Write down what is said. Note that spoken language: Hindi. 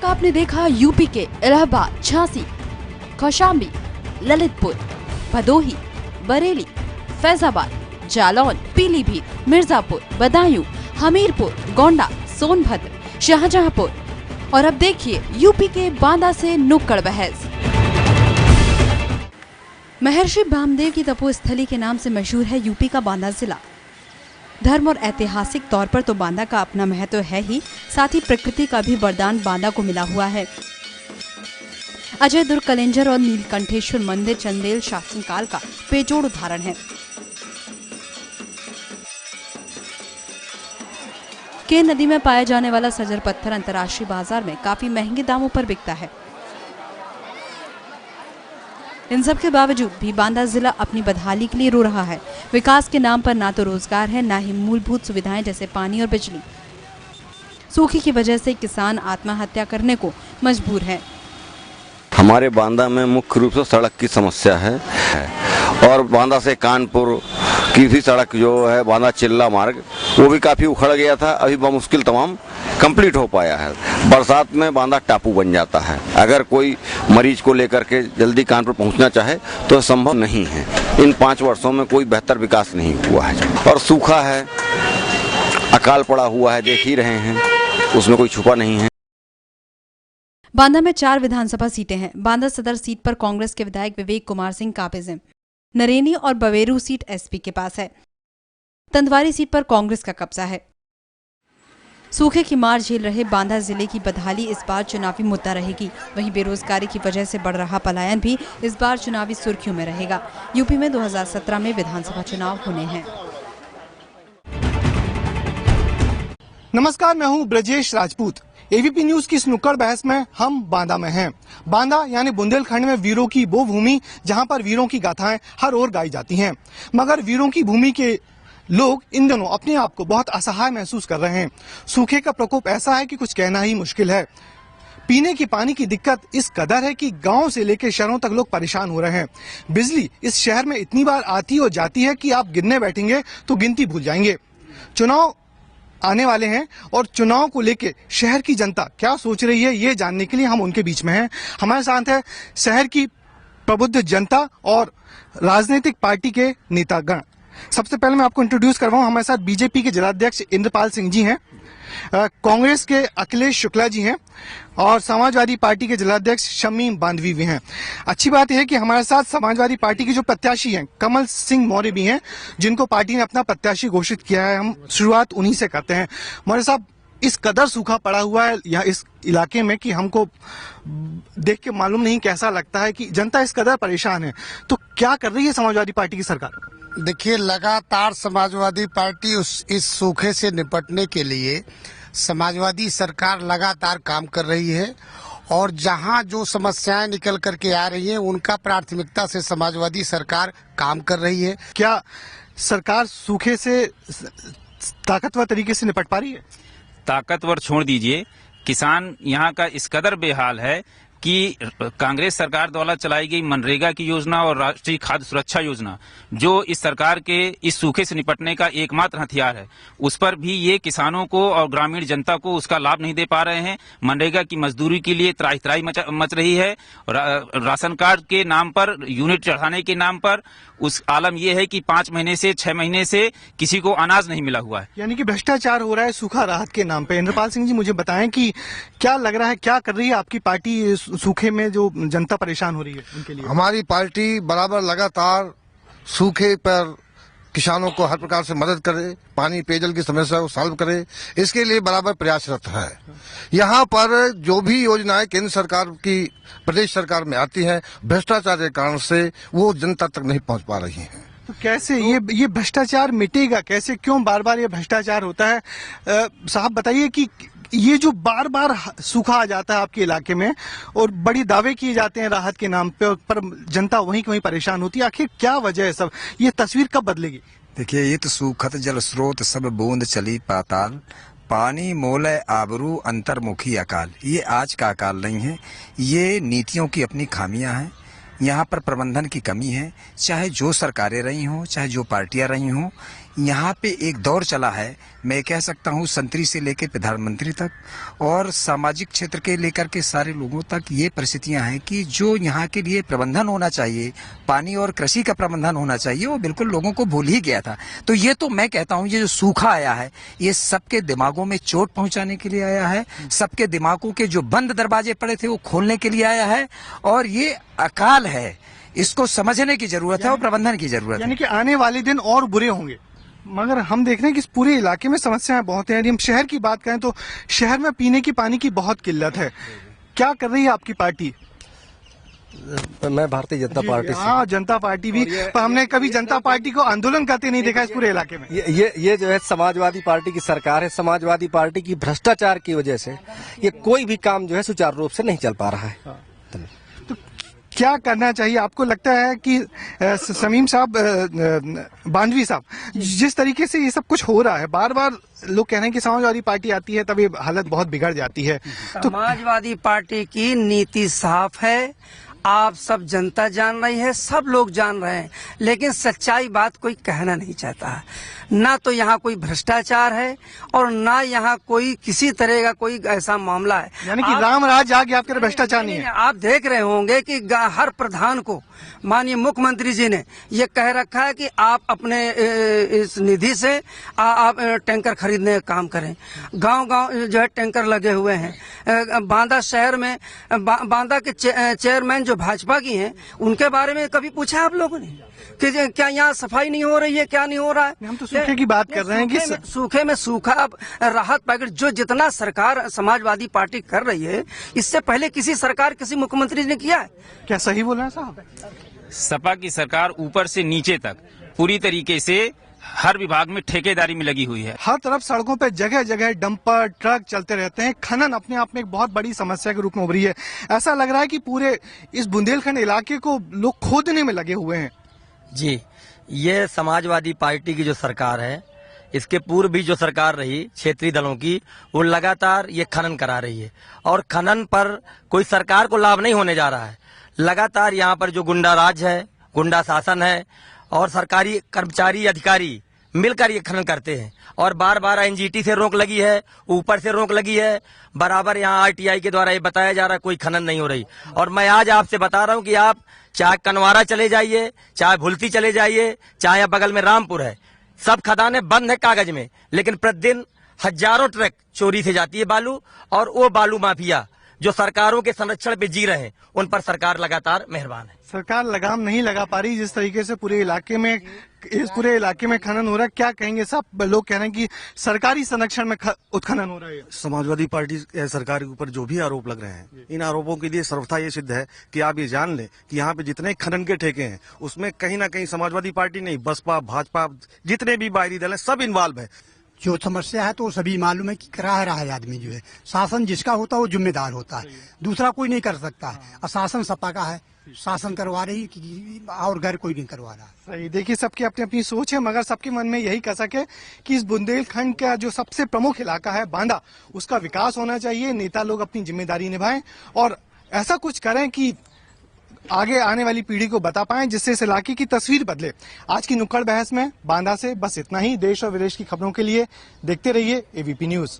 आपने देखा यूपी के इलाहाबाद, झांसी, कौशाम्बी, ललितपुर, भदोही, बरेली, फैजाबाद, जालौन, पीलीभीत, मिर्जापुर, बदायूं, हमीरपुर, गोंडा, सोनभद्र, शाहजहांपुर और अब देखिए यूपी के बांदा से नुक्कड़ बहस। महर्षि वामदेव की तपोस्थली के नाम से मशहूर है यूपी का बांदा जिला। धर्म और ऐतिहासिक तौर पर तो बांदा का अपना महत्व है ही, साथ ही प्रकृति का भी वरदान बांदा को मिला हुआ है। अजय दुर्ग कलेंजर और नीलकंठेश्वर मंदिर चंदेल शासनकाल का बेजोड़ उदाहरण है। के नदी में पाया जाने वाला सजर पत्थर अंतर्राष्ट्रीय बाजार में काफी महंगे दामों पर बिकता है। इन सब के बावजूद भी बांदा जिला अपनी बदहाली के लिए रो रहा है। विकास के नाम पर ना तो रोजगार है, ना ही मूलभूत सुविधाएं जैसे पानी और बिजली। सूखे की वजह से किसान आत्महत्या करने को मजबूर है। हमारे बांदा में मुख्य रूप से सड़क की समस्या है और बांदा से कानपुर की भी सड़क जो है बांदा चिल्ला मार्ग, वो भी काफी उखड़ गया था, अभी मुश्किल तमाम कंप्लीट हो पाया है। बरसात में बांदा टापू बन जाता है। अगर कोई मरीज को लेकर के जल्दी कानपुर पहुंचना चाहे तो संभव नहीं है। इन 5 वर्षों में कोई बेहतर विकास नहीं हुआ है और सूखा है, अकाल पड़ा हुआ है, देख ही रहे हैं, उसमें कोई छुपा नहीं है। बांदा में 4 विधानसभा सीटें हैं। बांदा सदर सीट पर कांग्रेस के विधायक विवेक कुमार सिंह काबिज हैं। नरेनी और बवेरू सीट एसपी के पास है। तंदवारी सीट पर कांग्रेस का कब्जा है। सूखे की मार झेल रहे बांदा जिले की बदहाली इस बार चुनावी मुद्दा रहेगी। वहीं बेरोजगारी की वजह से बढ़ रहा पलायन भी इस बार चुनावी सुर्खियों में रहेगा। यूपी में 2017 में विधानसभा चुनाव होने हैं। नमस्कार, मैं हूं ब्रजेश राजपूत। एवीपी न्यूज की इस नुक्कड़ बहस में हम बांदा में हैं। बांदा यानी बुंदेलखंड में वीरों की वो भूमि जहां पर वीरों की गाथाएं हर ओर गाई जाती हैं। मगर वीरों की भूमि के लोग इन दिनों अपने आप को बहुत असहाय महसूस कर रहे हैं। सूखे का प्रकोप ऐसा है कि कुछ कहना ही मुश्किल है। पीने की पानी की दिक्कत इस कदर है कि गांव से लेकर शहरों तक लोग परेशान हो रहे हैं। बिजली इस शहर में इतनी बार आती और जाती है कि आप गिनने बैठेंगे तो गिनती भूल जाएंगे। चुनाव आने वाले हैं और चुनाव को लेके शहर की जनता क्या सोच रही है, ये जानने के लिए हम उनके बीच में हैं। हमारे साथ है शहर की प्रबुद्ध जनता और राजनीतिक पार्टी के नेतागण। सबसे पहले मैं आपको इंट्रोड्यूस करवाऊं, हमारे साथ बीजेपी के जिलाध्यक्ष इंद्रपाल सिंह जी हैं, कांग्रेस के अखिलेश शुक्ला जी हैं और समाजवादी पार्टी के जिलाध्यक्ष शमीम बांधवी भी हैं। अच्छी बात यह है कि हमारे साथ समाजवादी पार्टी के जो प्रत्याशी हैं कमल सिंह मौर्य भी हैं, जिनको पार्टी ने अपना प्रत्याशी घोषित किया है। हम शुरुआत उन्हीं से करते हैं। मौर्य साहब, इस कदर सूखा पड़ा हुआ है यहाँ इस इलाके में कि हमको देख के मालूम नहीं कैसा लगता है कि जनता इस कदर परेशान है, तो क्या कर रही है समाजवादी पार्टी की सरकार? देखिए, लगातार समाजवादी पार्टी इस सूखे से निपटने के लिए समाजवादी सरकार लगातार काम कर रही है और जहां जो समस्याएं निकल करके आ रही हैं उनका प्राथमिकता से समाजवादी सरकार काम कर रही है। क्या सरकार सूखे से ताकतवर तरीके से निपट पा रही है? ताकतवर छोड़ दीजिए, किसान यहाँ का इस कदर बेहाल है कि कांग्रेस सरकार द्वारा चलाई गई मनरेगा की योजना और राष्ट्रीय खाद्य सुरक्षा योजना, जो इस सरकार के इस सूखे से निपटने का एकमात्र हथियार है, उस पर भी ये किसानों को और ग्रामीण जनता को उसका लाभ नहीं दे पा रहे हैं। मनरेगा की मजदूरी के लिए त्राही त्राही मच रही है। राशन कार्ड के नाम पर, यूनिट चढ़ाने के नाम पर उस आलम यह है कि 5 महीने से 6 महीने से किसी को अनाज नहीं मिला हुआ है। यानी कि भ्रष्टाचार हो रहा है सूखा राहत के नाम पे। इंद्रपाल सिंह जी, मुझे बताएं कि क्या लग रहा है, क्या कर रही है आपकी पार्टी सूखे में जो जनता परेशान हो रही है उनके लिए? हमारी पार्टी बराबर लगातार सूखे पर किसानों को हर प्रकार से मदद करे, पानी पेयजल की समस्या को सॉल्व करे, इसके लिए बराबर प्रयासरत है। यहाँ पर जो भी योजनाएं केंद्र सरकार की प्रदेश सरकार में आती है, भ्रष्टाचार के कारण से वो जनता तक नहीं पहुँच पा रही है। तो कैसे ये भ्रष्टाचार मिटेगा कैसे? क्यों बार बार ये भ्रष्टाचार होता है? साहब बताइए कि ये जो बार बार सूखा आ जाता है आपके इलाके में और बड़ी दावे किए जाते हैं राहत के नाम पे, पर जनता वहीं कहीं परेशान होती है, आखिर क्या वजह है? सब ये तस्वीर कब बदलेगी? देखिए, ये तो सूखत जल स्रोत सब बूंद चली पाताल, पानी मोलय आबरू अंतर्मुखी अकाल। ये आज का अकाल नहीं है, ये नीतियों की अपनी खामियां हैं। यहाँ पर प्रबंधन की कमी है। चाहे जो सरकारें रही हों, चाहे जो पार्टियां रही हों, यहाँ पे एक दौर चला है, मैं कह सकता हूँ संतरी से लेकर प्रधानमंत्री तक और सामाजिक क्षेत्र के लेकर के सारे लोगों तक ये परिस्थितियां हैं कि जो यहाँ के लिए प्रबंधन होना चाहिए, पानी और कृषि का प्रबंधन होना चाहिए, वो बिल्कुल लोगों को भूल ही गया था। तो ये तो मैं कहता हूँ ये जो सूखा आया है ये सबके दिमागों में चोट पहुंचाने के लिए आया है, सबके दिमागों के जो बंद दरवाजे पड़े थे वो खोलने के लिए आया है और ये अकाल है, इसको समझने की जरूरत है और प्रबंधन की जरूरत है। यानी कि आने वाले दिन और बुरे होंगे। मगर हम देख रहे हैं कि इस पूरे इलाके में समस्याएं बहुत हैं। यदि हम शहर की बात करें तो शहर में पीने की पानी की बहुत किल्लत है। क्या कर रही है आपकी पार्टी? मैं भारतीय जनता पार्टी से। हाँ, जनता पार्टी भी, पर हमने कभी जनता पार्टी को आंदोलन करते नहीं देखा इस पूरे इलाके में। ये जो है समाजवादी पार्टी की सरकार है। समाजवादी पार्टी की भ्रष्टाचार की वजह से ये कोई भी काम जो है सुचारू रूप से नहीं चल पा रहा है। तो क्या करना चाहिए आपको लगता है कि समीम साहब, बांधवी साहब, जिस तरीके से ये सब कुछ हो रहा है, बार बार लोग कह रहे हैं कि समाजवादी पार्टी आती है तब ये हालत बहुत बिगड़ जाती है। तो समाजवादी पार्टी की नीति साफ है, आप सब जनता जान रही है, सब लोग जान रहे हैं, लेकिन सच्चाई बात कोई कहना नहीं चाहता है। ना तो यहाँ कोई भ्रष्टाचार है और ना यहाँ कोई किसी तरह का कोई ऐसा मामला है। यानी कि राम राज आ गया, आपके भ्रष्टाचार नहीं है। आप देख रहे होंगे कि हर प्रधान को माननीय मुख्यमंत्री जी ने ये कह रखा है कि आप अपने इस निधि से आप टैंकर खरीदने का काम करें। गांव-गांव जो है टैंकर लगे हुए हैं। बांदा शहर में बांदा के चेयरमैन जो भाजपा की हैं, उनके बारे में कभी पूछा आप लोगों ने कि क्या यहाँ सफाई नहीं हो रही है, क्या नहीं हो रहा है? हम तो सूखे की बात कर रहे हैं कि सूखे में सूखा राहत पैकेट जो जितना सरकार समाजवादी पार्टी कर रही है, इससे पहले किसी सरकार किसी मुख्यमंत्री ने किया है? क्या सही बोल रहे हैं साहब? सपा की सरकार ऊपर से नीचे तक पूरी तरीके से हर विभाग में ठेकेदारी में लगी हुई है। हर तरफ सड़कों पे जगह जगह डंपर ट्रक चलते रहते हैं। खनन अपने आप में एक बहुत बड़ी समस्या के रूप में उभरी है। ऐसा लग रहा है कि पूरे इस बुंदेलखंड इलाके को लोग खोदने में लगे हुए हैं। जी, ये समाजवादी पार्टी की जो सरकार है, इसके पूर्व भी जो सरकार रही क्षेत्रीय दलों की, वो लगातार ये खनन करा रही है और खनन पर कोई सरकार को लाभ नहीं होने जा रहा है। लगातार यहाँ पर जो गुंडा राज है, गुंडा शासन है और सरकारी कर्मचारी अधिकारी मिलकर ये खनन करते हैं और बार बार एनजीटी से रोक लगी है, ऊपर से रोक लगी है, बराबर यहाँ आरटीआई के द्वारा ये बताया जा रहा है कोई खनन नहीं हो रही। और मैं आज आपसे बता रहा हूँ कि आप चाहे कनवारा चले जाइए, चाहे भुलती चले जाइए, चाहे बगल में रामपुर है, सब खदानें बंद है कागज में, लेकिन प्रतिदिन हजारों ट्रक चोरी से जाती है बालू। और वो बालू माफिया जो सरकारों के संरक्षण पे जी रहे हैं, उन पर सरकार लगातार मेहरबान है। सरकार लगाम नहीं लगा पा रही। जिस तरीके से पूरे इलाके में खनन हो रहा है, क्या कहेंगे? सब लोग कह रहे हैं कि सरकारी संरक्षण में उत्खनन हो रहा है। समाजवादी पार्टी सरकार के ऊपर जो भी आरोप लग रहे हैं, इन आरोपों के लिए सर्वथा ये सिद्ध है कि आप ये जान लें कि यहाँ पे जितने खनन के ठेके हैं उसमें कहीं ना कहीं समाजवादी पार्टी नहीं, बसपा, भाजपा, जितने भी बाहरी दल हैं सब इन्वॉल्व है। जो समस्या है तो सभी मालूम है कि करा रहा है आदमी जो है। शासन जिसका होता है वो जिम्मेदार होता है, दूसरा कोई नहीं कर सकता है। और शासन सपा का है, शासन करवा रही और घर कोई नहीं करवा रहा। सही, देखिए सबकी अपनी अपनी सोच है, मगर सबके मन में यही कसक है कि इस बुंदेलखंड का जो सबसे प्रमुख इलाका है बांदा, उसका विकास होना चाहिए। नेता लोग अपनी जिम्मेदारी निभाएं और ऐसा कुछ करें कि आगे आने वाली पीढ़ी को बता पाएं, जिससे इस इलाके की तस्वीर बदले। आज की नुक्कड़ बहस में बांदा से बस इतना ही। देश और विदेश की खबरों के लिए देखते रहिए एबीपी न्यूज।